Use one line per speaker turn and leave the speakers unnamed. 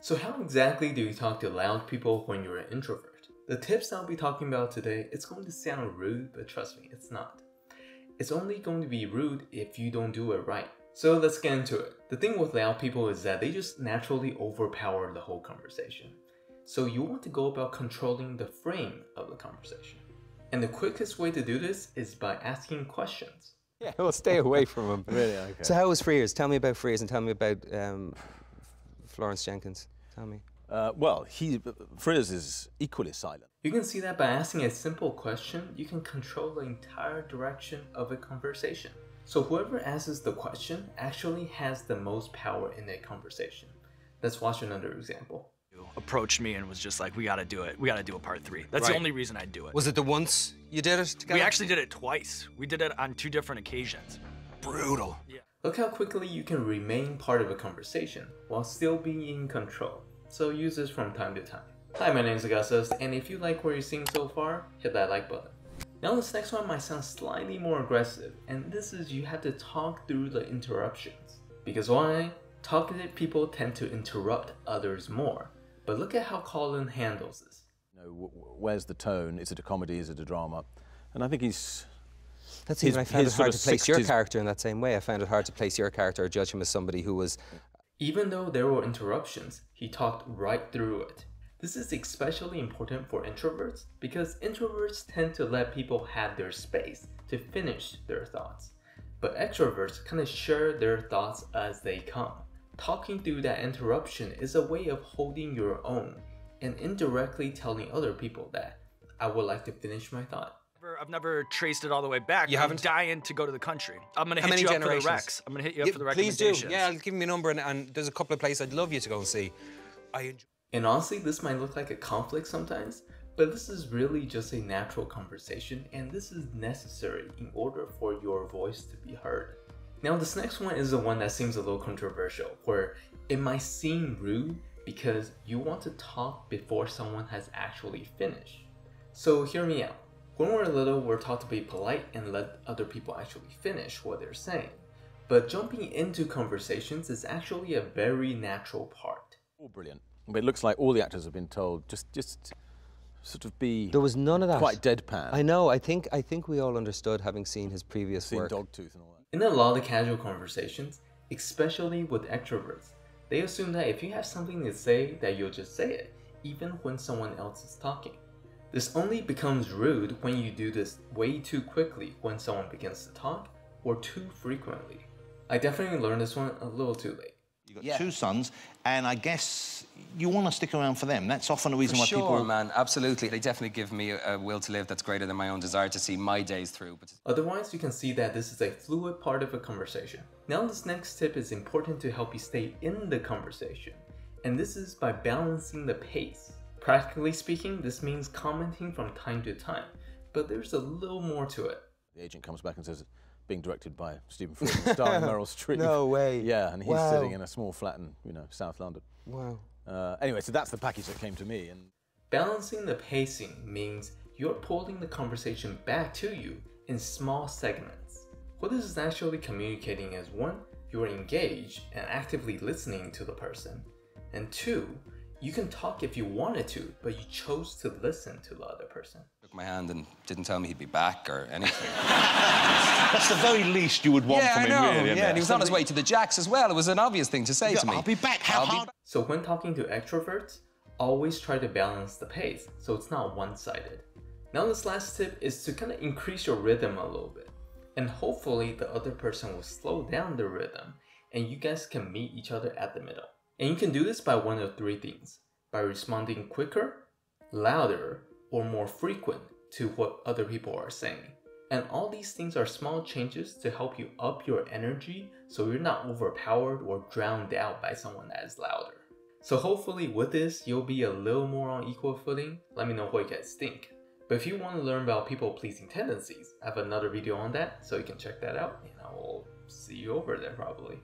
So how exactly do you talk to loud people when you're an introvert? The tips I'll be talking about today, it's going to sound rude, but trust me, it's not. It's only going to be rude if you don't do it right. So let's get into it. The thing with loud people is that they just naturally overpower the whole conversation. So you want to go about controlling the frame of the conversation. And the quickest way to do this is by asking questions.
Yeah, we'll stay away from him.
Really? Okay.
So how was Frears? Tell me about Frears and tell me about Florence Jenkins. Tell me.
Well, Frears is equally silent.
You can see that by asking a simple question, you can control the entire direction of a conversation. So whoever asks the question actually has the most power in a conversation. Let's watch another example.
Approached me and was just like, we gotta do it. We gotta do a part 3. That's the only reason I'd do it.
Was it the once you did it together?
We actually did it twice. We did it on 2 different occasions. Brutal. Yeah.
Look how quickly you can remain part of a conversation while still being in control. So use this from time to time. Hi, my name is Augustus, and if you like what you're seeing so far, hit that like button. Now this next one might sound slightly more aggressive, and this is you have to talk through the interruptions. Because why? Talkative people tend to interrupt others more. But look at how Colin handles this.
You know, where's the tone? Is it a comedy? Is it a drama? And I think he's...
That's even I found it hard to place your character in that same way. I found it hard to place your character or judge him as somebody who was...
Even though there were interruptions, he talked right through it. This is especially important for introverts because introverts tend to let people have their space to finish their thoughts. But extroverts kind of share their thoughts as they come. Talking through that interruption is a way of holding your own and indirectly telling other people that I would like to finish my thought.
I've never traced it all the way back.
You haven't?
I'm dying to go to the country. I'm gonna hit you up for the recs. I'm gonna hit you up for the recommendations.
Please do. Yeah, I'll give me a number and there's a couple of places I'd love you to go and see.
And honestly, this might look like a conflict sometimes, but this is really just a natural conversation and this is necessary in order for your voice to be heard. Now this next one is the one that seems a little controversial, where it might seem rude because you want to talk before someone has actually finished. So hear me out. When we're little, we're taught to be polite and let other people actually finish what they're saying. But jumping into conversations is actually a very natural part.
Oh, brilliant. But it looks like all the actors have been told just sort of be...
There was none of that.
Quite deadpan.
I know. I think we all understood having seen his previous work.
Dogtooth and all that.
In a lot of casual conversations, especially with extroverts, they assume that if you have something to say, that you'll just say it, even when someone else is talking. This only becomes rude when you do this way too quickly when someone begins to talk, or too frequently. I definitely learned this one a little too late.
You've got 2 sons, and I guess you want to stick around for them. That's often the reason why people...
Sure, man, absolutely. They definitely give me a will to live that's greater than my own desire to see my days through. But
otherwise, you can see that this is a fluid part of a conversation. Now this next tip is important to help you stay in the conversation, and this is by balancing the pace. Practically speaking, this means commenting from time to time, but there's a little more to it.
The agent comes back and says, being directed by Stephen Frears, starring Meryl Streep.
No way.
Yeah, and he's sitting in a small flat in, South London.
Wow.
Anyway, so that's the package that came to me. And
balancing the pacing means you're pulling the conversation back to you in small segments. What this is actually communicating is 1, you're engaged and actively listening to the person, and 2, you can talk if you wanted to, but you chose to listen to the other person.
Took my hand and didn't tell me he'd be back or anything.
That's the very least you would want from him, really.
Yeah, and he was on his way to the Jacks as well. It was an obvious thing to say to me.
I'll be back. How hard?
So when talking to extroverts, always try to balance the pace so it's not one-sided. Now this last tip is to kind of increase your rhythm a little bit. And hopefully the other person will slow down the rhythm and you guys can meet each other at the middle. And you can do this by one of 3 things. By responding quicker, louder, or more frequent to what other people are saying. And all these things are small changes to help you up your energy so you're not overpowered or drowned out by someone that is louder. So hopefully with this, you'll be a little more on equal footing. Let me know what you guys think. But if you want to learn about people-pleasing tendencies, I have another video on that, so you can check that out, and I will see you over there probably.